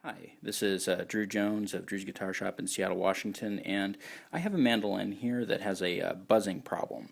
Hi, this is Drew Jones of Drew's Guitar Shop in Seattle, Washington, and I have a mandolin here that has a buzzing problem.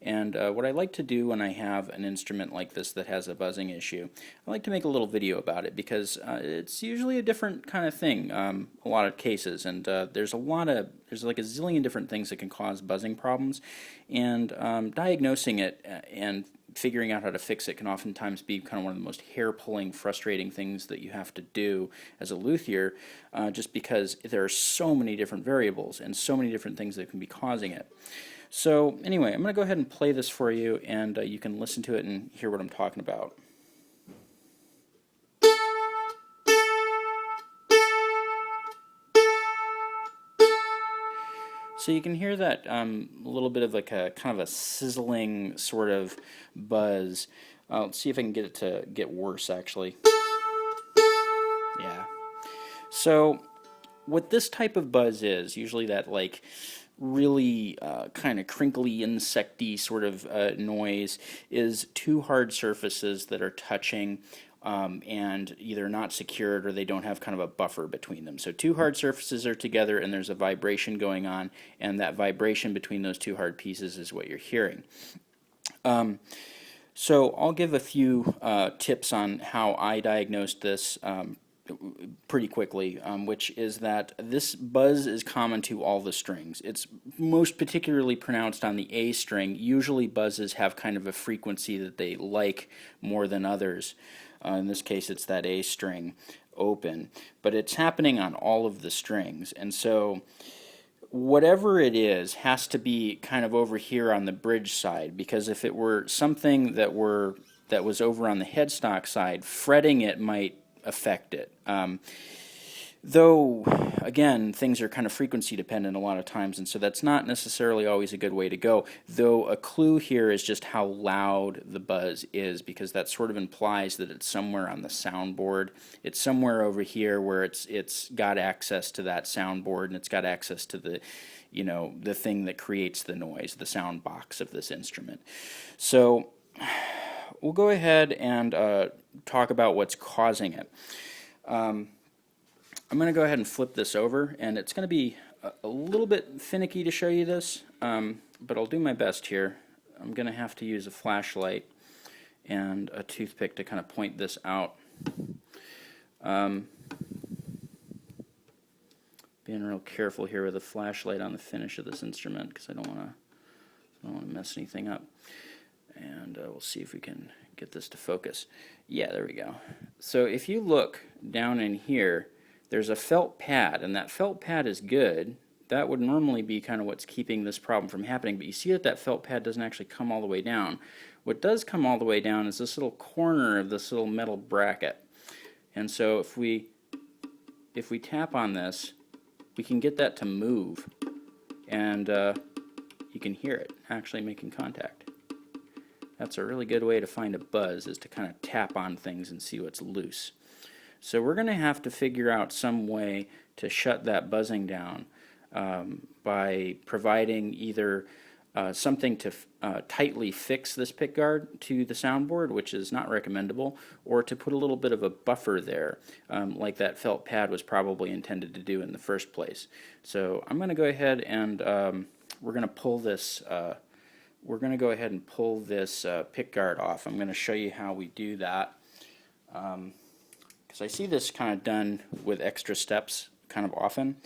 And what I like to do when I have an instrument like this that has a buzzing issue, I like to make a little video about it because it's usually a different kind of thing, a lot of cases, and there's like a zillion different things that can cause buzzing problems, and diagnosing it and figuring out how to fix it can oftentimes be kind of one of the most hair-pulling, frustrating things that you have to do as a luthier, just because there are so many different variables and so many different things that can be causing it. So anyway, I'm going to go ahead and play this for you, and you can listen to it and hear what I'm talking about. So you can hear that little bit of like a kind of a sizzling sort of buzz. Let's see if I can get it to get worse, actually. Yeah. So what this type of buzz is, usually that like really kind of crinkly, insecty sort of noise, is two hard surfaces that are touching and either not secured or they don't have kind of a buffer between them. So two hard surfaces are together and there's a vibration going on, and that vibration between those two hard pieces is what you're hearing. So I'll give a few tips on how I diagnosed this pretty quickly, which is that this buzz is common to all the strings. It's most particularly pronounced on the A string. Usually buzzes have kind of a frequency that they like more than others. In this case it's that A string open, but it's happening on all of the strings, and so whatever it is has to be kind of over here on the bridge side, because if it were something that was over on the headstock side, fretting it might affect it. Though, again, things are kind of frequency dependent a lot of times, and so that's not necessarily always a good way to go. Though a clue here is just how loud the buzz is, because that sort of implies that it's somewhere on the soundboard. It's somewhere over here where it's got access to that soundboard, and it's got access to the, the thing that creates the noise, the sound box of this instrument. So we'll go ahead and talk about what's causing it. I'm going to go ahead and flip this over, and it's going to be a little bit finicky to show you this, but I'll do my best here. I'm going to have to use a flashlight and a toothpick to kind of point this out. Being real careful here with a flashlight on the finish of this instrument, because I don't want to mess anything up. And we'll see if we can get this to focus. Yeah, there we go. So if you look down in here, there's a felt pad, and that felt pad is good. That would normally be kind of what's keeping this problem from happening, but you see that felt pad doesn't actually come all the way down. What does come all the way down is this little corner of this little metal bracket. And so if we tap on this, we can get that to move, and you can hear it actually making contact. That's a really good way to find a buzz, is to kind of tap on things and see what's loose. So we're going to have to figure out some way to shut that buzzing down by providing either something to tightly fix this pickguard to the soundboard, which is not recommendable, or to put a little bit of a buffer there, like that felt pad was probably intended to do in the first place. So I'm going to go ahead and we're going to pull this. We're going to go ahead and pull this pickguard off. I'm going to show you how we do that. Because I see this kind of done with extra steps kind of often.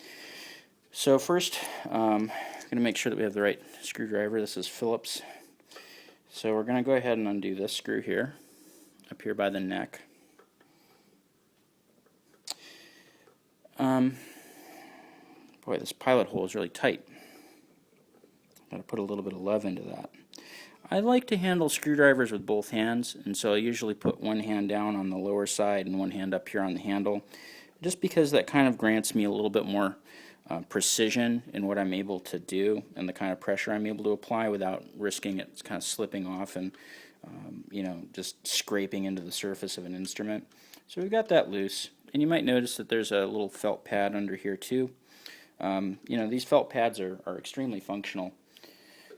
So first, I'm going to make sure that we have the right screwdriver. This is Phillips. So we're going to go ahead and undo this screw here, up here by the neck. Boy, this pilot hole is really tight. Got to put a little bit of love into that. I like to handle screwdrivers with both hands, and so I usually put one hand down on the lower side and one hand up here on the handle, just because that kind of grants me a little bit more precision in what I'm able to do and the kind of pressure I'm able to apply without risking it kind of slipping off and just scraping into the surface of an instrument. So we've got that loose, and you might notice that there's a little felt pad under here too. These felt pads are extremely functional.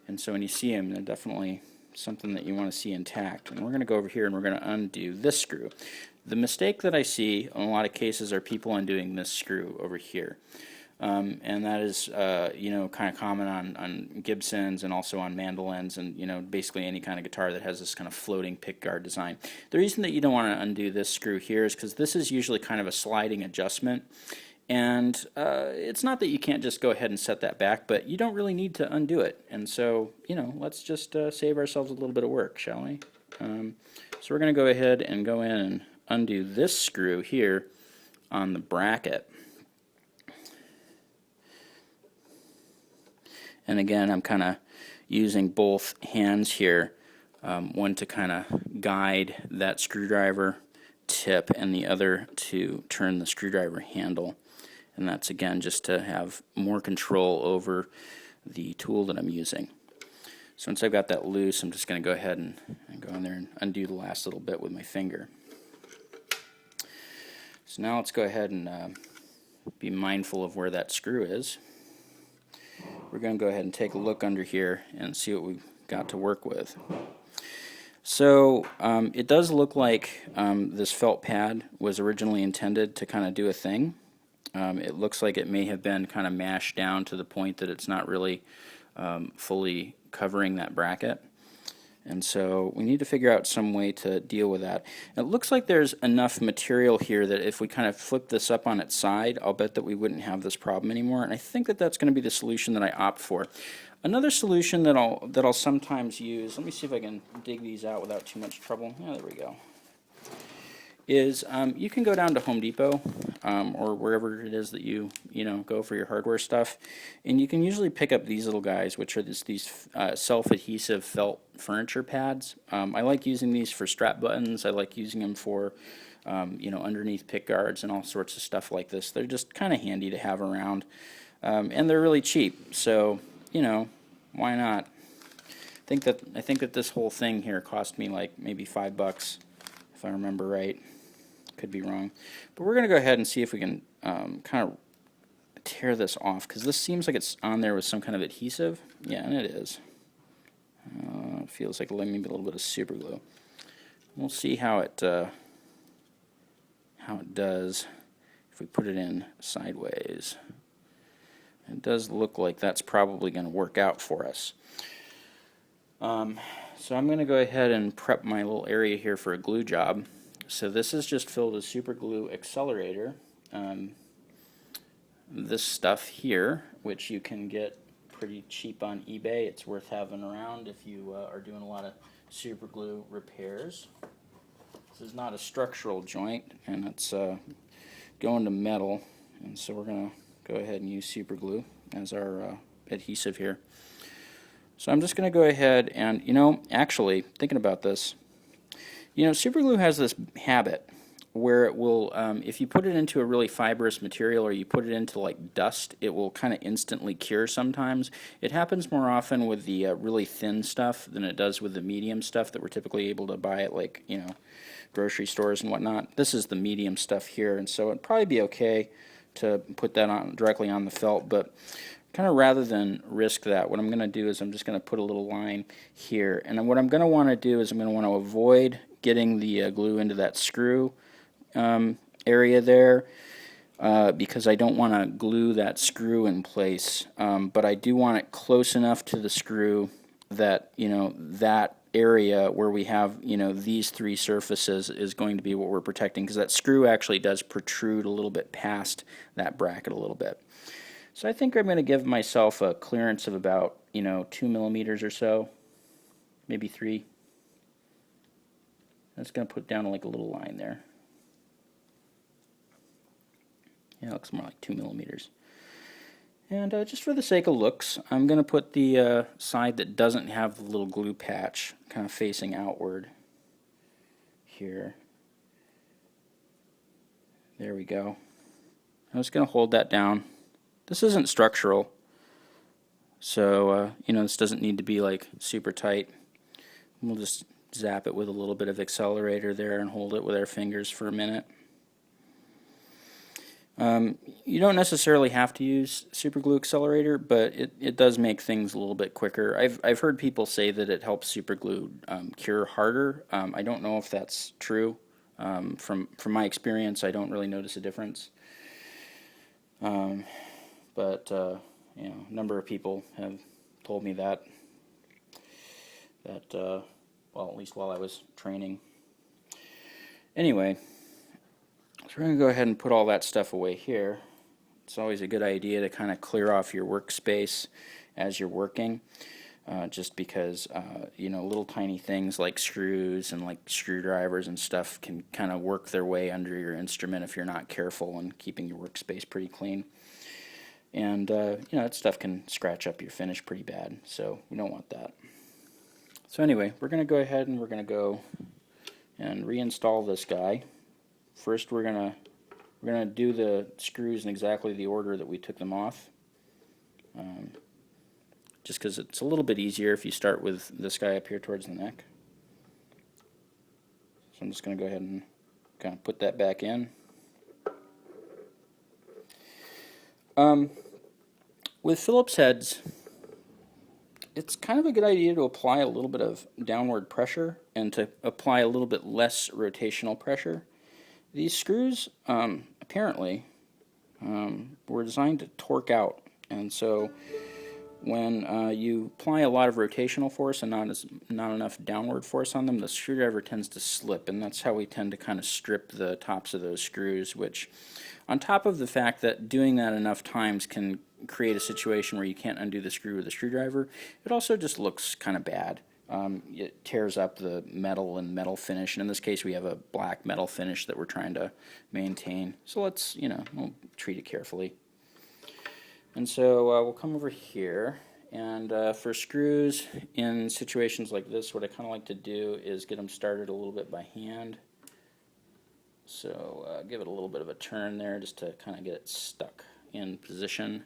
And so when you see them, they're definitely something that you want to see intact. And we're going to go over here and we're going to undo this screw. the mistake that I see in a lot of cases are people undoing this screw over here. And that is, you know, kind of common on Gibsons and also on mandolins and, you know, basically any kind of guitar that has this kind of floating pickguard design. The reason that you don't want to undo this screw here is because this is usually kind of a sliding adjustment. And it's not that you can't just go ahead and set that back, but you don't really need to undo it. And so, you know, let's just save ourselves a little bit of work, shall we? So we're going to go ahead and go in and undo this screw here on the bracket. And again, I'm kind of using both hands here, one to kind of guide that screwdriver tip and the other to turn the screwdriver handle. And that's again just to have more control over the tool that I'm using. So once I've got that loose, I'm just going to go ahead and go in there and undo the last little bit with my finger. So now let's go ahead and be mindful of where that screw is. We're going to go ahead and take a look under here and see what we've got to work with. So it does look like this felt pad was originally intended to kind of do a thing. It looks like it may have been kind of mashed down to the point that it's not really fully covering that bracket. And so we need to figure out some way to deal with that. It looks like there's enough material here that if we kind of flip this up on its side, I'll bet that we wouldn't have this problem anymore. And I think that that's going to be the solution that I opt for. Another solution that I'll sometimes use, let me see if I can dig these out without too much trouble. Yeah, there we go. Is you can go down to Home Depot or wherever it is that you go for your hardware stuff, and you can usually pick up these little guys, which are these self-adhesive felt furniture pads. I like using these for strap buttons. I like using them for underneath pick guards and all sorts of stuff like this. They're just kind of handy to have around, and they're really cheap. So why not? I think that this whole thing here cost me like maybe $5 if I remember right. Could be wrong, but we're going to go ahead and see if we can kind of tear this off, because this seems like it's on there with some kind of adhesive. Yeah, and it is. It feels like maybe a little bit of super glue. We'll see how it does if we put it in sideways. It does look like that's probably going to work out for us. So I'm going to go ahead and prep my little area here for a glue job. So this is just filled with super glue accelerator. This stuff here, which you can get pretty cheap on eBay, it's worth having around if you are doing a lot of super glue repairs. This is not a structural joint, and it's going to metal, and so we're going to go ahead and use super glue as our adhesive here. So I'm just going to go ahead and, actually, thinking about this, super glue has this habit where it will, if you put it into a really fibrous material or you put it into like dust, it will kind of instantly cure sometimes. It happens more often with the really thin stuff than it does with the medium stuff that we're typically able to buy at like, grocery stores and whatnot. This is the medium stuff here, and so it'd probably be okay to put that on directly on the felt, but kind of rather than risk that, what I'm going to do is I'm just going to put a little line here, and what I'm going to want to do is I'm going to want to avoid getting the glue into that screw area there because I don't want to glue that screw in place, but I do want it close enough to the screw that that area where we have these three surfaces is going to be what we're protecting, because that screw actually does protrude a little bit past that bracket a little bit. So I think I'm going to give myself a clearance of about 2 millimeters or so, maybe 3. I'm just going to put down like a little line there. Yeah, it looks more like 2 millimeters. And just for the sake of looks, I'm going to put the side that doesn't have the little glue patch kind of facing outward here. There we go. I'm just going to hold that down. This isn't structural, so this doesn't need to be like super tight. We'll just zap it with a little bit of accelerator there and hold it with our fingers for a minute. You don't necessarily have to use super glue accelerator, but it does make things a little bit quicker. I've heard people say that it helps super glue cure harder. I don't know if that's true. From my experience, I don't really notice a difference. But you know, a number of people have told me that well, at least while I was training. Anyway, so we're going to go ahead and put all that stuff away here. It's always a good idea to kind of clear off your workspace as you're working, just because you know, little tiny things like screws and like screwdrivers and stuff can kind of work their way under your instrument if you're not careful and keeping your workspace pretty clean. And you know, that stuff can scratch up your finish pretty bad, so we don't want that. So anyway, we're going to go ahead and we're going to go and reinstall this guy. First, we're going to do the screws in exactly the order that we took them off. Just because it's a little bit easier if you start with this guy up here towards the neck. So I'm just going to go ahead and kind of put that back in. With Phillips heads, it's kind of a good idea to apply a little bit of downward pressure and to apply a little bit less rotational pressure. These screws apparently were designed to torque out, and so when you apply a lot of rotational force and not enough downward force on them, the screwdriver tends to slip, and that's how we tend to kind of strip the tops of those screws, which, on top of the fact that doing that enough times can create a situation where you can't undo the screw with a screwdriver, it also just looks kind of bad. It tears up the metal and metal finish, and in this case we have a black metal finish that we're trying to maintain. So let's, you know, we'll treat it carefully. And so we'll come over here, and for screws in situations like this, what I kind of like to do is get them started a little bit by hand. So give it a little bit of a turn there just to kind of get it stuck in position.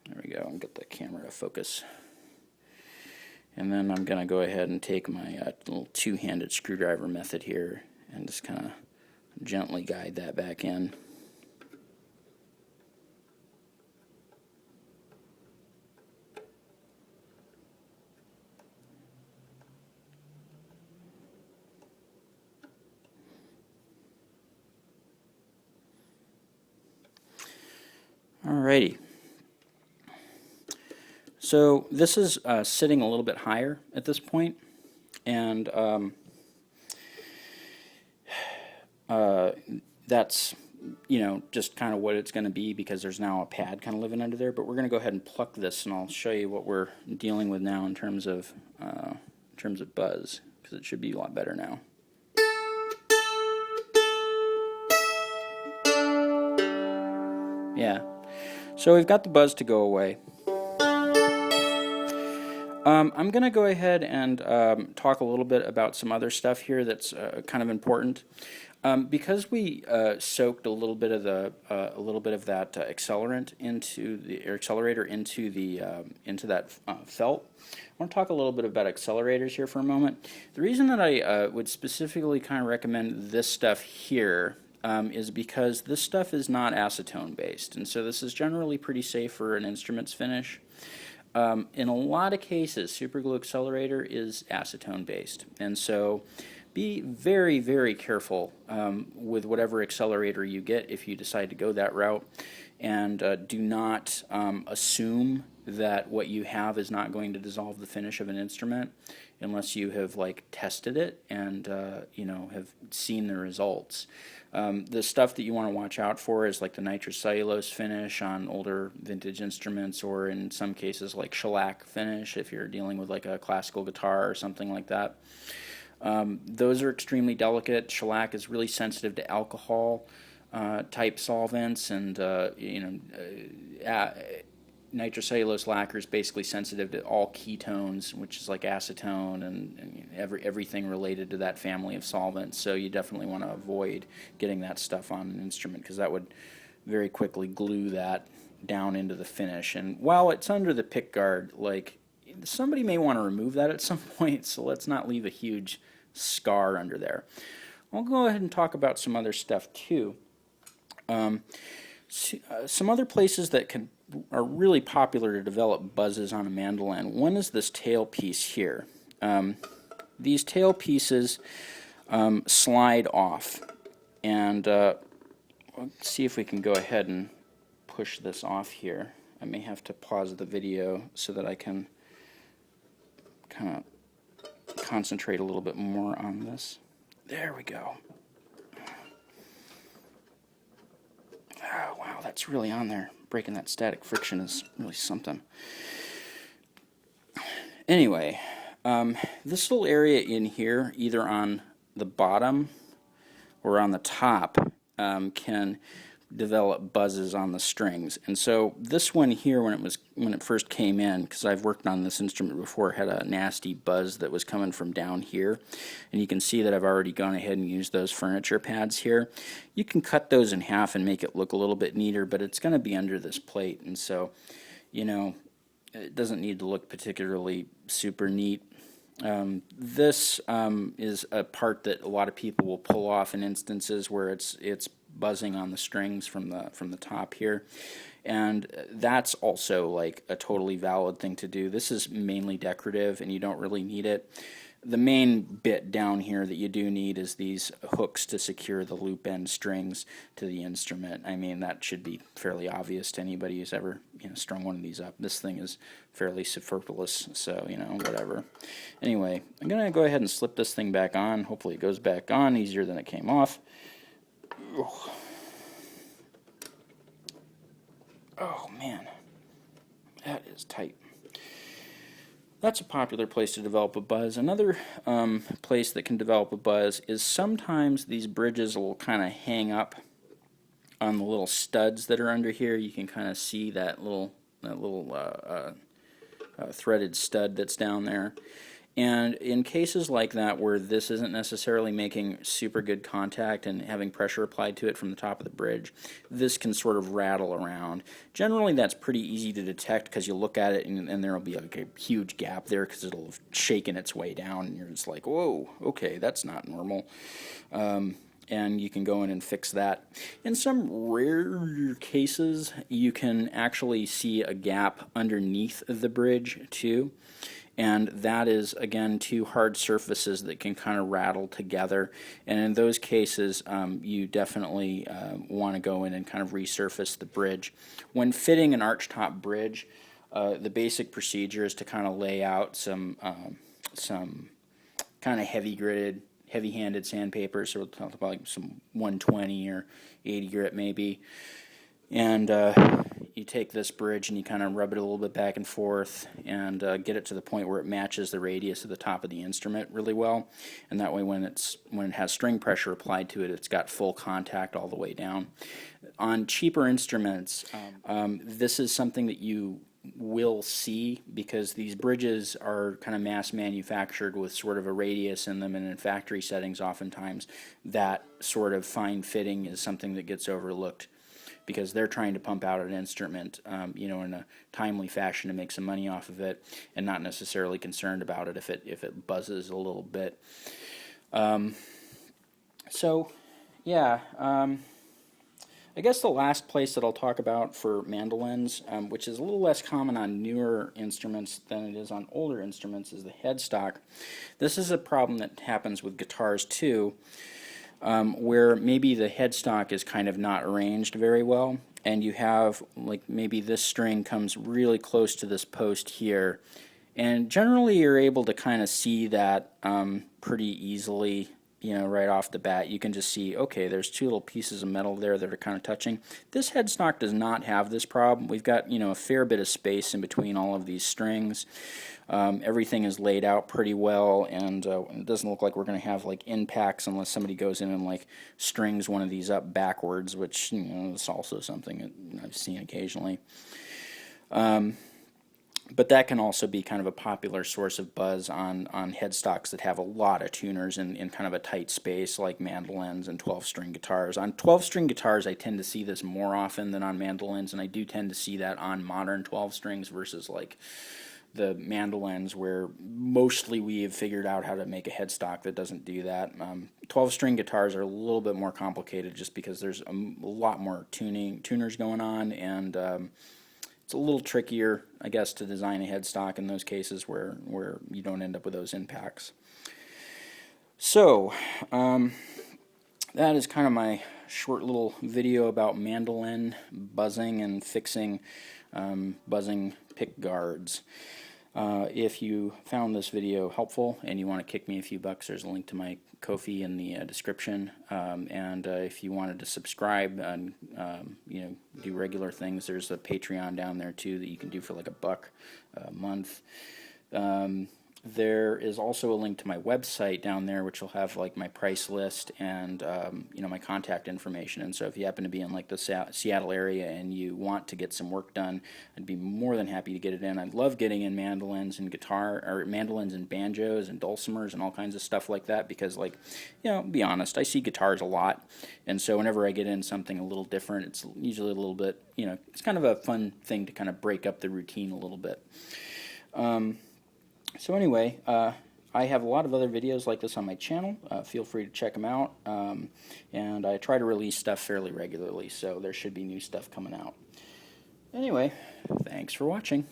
There we go, and get the camera to focus. And then I'm going to go ahead and take my little two-handed screwdriver method here and just kind of gently guide that back in. Alrighty. So this is sitting a little bit higher at this point, and that's, you know, just kind of what it's going to be because there's now a pad kind of living under there. But we're going to go ahead and pluck this, and I'll show you what we're dealing with now in terms of buzz, because it should be a lot better now. Yeah. So we've got the buzz to go away. I'm going to go ahead and talk a little bit about some other stuff here that's kind of important. Because we soaked a little bit of that accelerant into the accelerator into that felt, I want to talk a little bit about accelerators here for a moment. The reason that I would specifically kind of recommend this stuff here is because this stuff is not acetone based, and so this is generally pretty safe for an instrument's finish. In a lot of cases, superglue accelerator is acetone based, and so be very, very careful with whatever accelerator you get if you decide to go that route, and do not assume that what you have is not going to dissolve the finish of an instrument unless you have like tested it and you know, have seen the results. The stuff that you want to watch out for is like the nitrocellulose finish on older vintage instruments, or in some cases like shellac finish if you're dealing with like a classical guitar or something like that. Those are extremely delicate. Shellac is really sensitive to alcohol type solvents, and nitrocellulose lacquer is basically sensitive to all ketones, which is like acetone and everything related to that family of solvents. So you definitely want to avoid getting that stuff on an instrument, because that would very quickly glue that down into the finish. And while it's under the pickguard, like, somebody may want to remove that at some point, so let's not leave a huge scar under there. I'll go ahead and talk about some other stuff too. Some other places that are really popular to develop buzzes on a mandolin. One is this tailpiece here. These tailpieces slide off. And let's see if we can go ahead and push this off here. I may have to pause the video so that I can kind of concentrate a little bit more on this. There we go. Oh, wow, that's really on there. Breaking that static friction is really something. Anyway, this little area in here, either on the bottom or on the top, can develop buzzes on the strings. And so this one here, when it first came in, because I've worked on this instrument before, had a nasty buzz that was coming from down here. And you can see that I've already gone ahead and used those furniture pads here. You can cut those in half and make it look a little bit neater, but it's going to be under this plate, and so, you know, it doesn't need to look particularly super neat. This is a part that a lot of people will pull off in instances where it's buzzing on the strings from the top here, and that's also like a totally valid thing to do. This is mainly decorative and you don't really need it. The main bit down here that you do need is these hooks to secure the loop end strings to the instrument. I mean, that should be fairly obvious to anybody who's ever, you know, strung one of these up. This thing is fairly superfluous, so, you know, whatever. Anyway, I'm going to go ahead and slip this thing back on. Hopefully it goes back on easier than it came off. Oh man, that is tight. That's a popular place to develop a buzz. Another place that can develop a buzz is sometimes these bridges will kind of hang up on the little studs that are under here. You can kind of see that little threaded stud that's down there. And in cases like that where this isn't necessarily making super good contact and having pressure applied to it from the top of the bridge, this can sort of rattle around. Generally that's pretty easy to detect because you look at it and there will be like a huge gap there because it'll have shaken its way down and you're just like, whoa, okay, that's not normal. And you can go in and fix that. In some rare cases, you can actually see a gap underneath the bridge too. And that is, again, two hard surfaces that can kind of rattle together. And in those cases, you definitely want to go in and kind of resurface the bridge. When fitting an archtop bridge, the basic procedure is to kind of lay out some kind of heavy-handed sandpaper, so we'll talk about like some 120 or 80 grit maybe. And you take this bridge and you kind of rub it a little bit back and forth and get it to the point where it matches the radius of the top of the instrument really well. And that way when it has string pressure applied to it, it's got full contact all the way down. On cheaper instruments, this is something that you will see because these bridges are kind of mass manufactured with sort of a radius in them, and in factory settings oftentimes that sort of fine fitting is something that gets overlooked because they're trying to pump out an instrument, you know, in a timely fashion to make some money off of it, and not necessarily concerned about it if it buzzes a little bit. So, yeah, I guess the last place that I'll talk about for mandolins, which is a little less common on newer instruments than it is on older instruments, is the headstock. This is a problem that happens with guitars too. Where maybe the headstock is kind of not arranged very well, and you have like maybe this string comes really close to this post here, and generally you're able to kind of see that pretty easily, you know, right off the bat. You can just see, okay, there's two little pieces of metal there that are kind of touching. This headstock does not have this problem. We've got, you know, a fair bit of space in between all of these strings. Everything is laid out pretty well, and it doesn't look like we're going to have like impacts unless somebody goes in and like strings one of these up backwards, which, you know, is also something that I've seen occasionally. But that can also be kind of a popular source of buzz on headstocks that have a lot of tuners in kind of a tight space, like mandolins and 12-string guitars. On 12-string guitars, I tend to see this more often than on mandolins, and I do tend to see that on modern 12-strings versus like the mandolins, where mostly we have figured out how to make a headstock that doesn't do that. 12-string guitars are a little bit more complicated just because there's a lot more tuners going on, and it's a little trickier, I guess, to design a headstock in those cases where you don't end up with those impacts. So, that is kind of my short little video about mandolin buzzing and fixing buzzing pick guards. If you found this video helpful and you want to kick me a few bucks, there's a link to my Ko-fi in the description. And if you wanted to subscribe and do regular things, there's a Patreon down there too that you can do for like $1 a month. There is also a link to my website down there, which will have like my price list and my contact information. And so if you happen to be in like the Seattle area and you want to get some work done, I'd be more than happy to get it in. I love getting in mandolins and mandolins and banjos and dulcimers and all kinds of stuff like that because, like, be honest, I see guitars a lot, and so whenever I get in something a little different, it's usually a little bit, it's kind of a fun thing to kind of break up the routine a little bit. So anyway, I have a lot of other videos like this on my channel. Feel free to check them out. And I try to release stuff fairly regularly, so there should be new stuff coming out. Anyway, thanks for watching.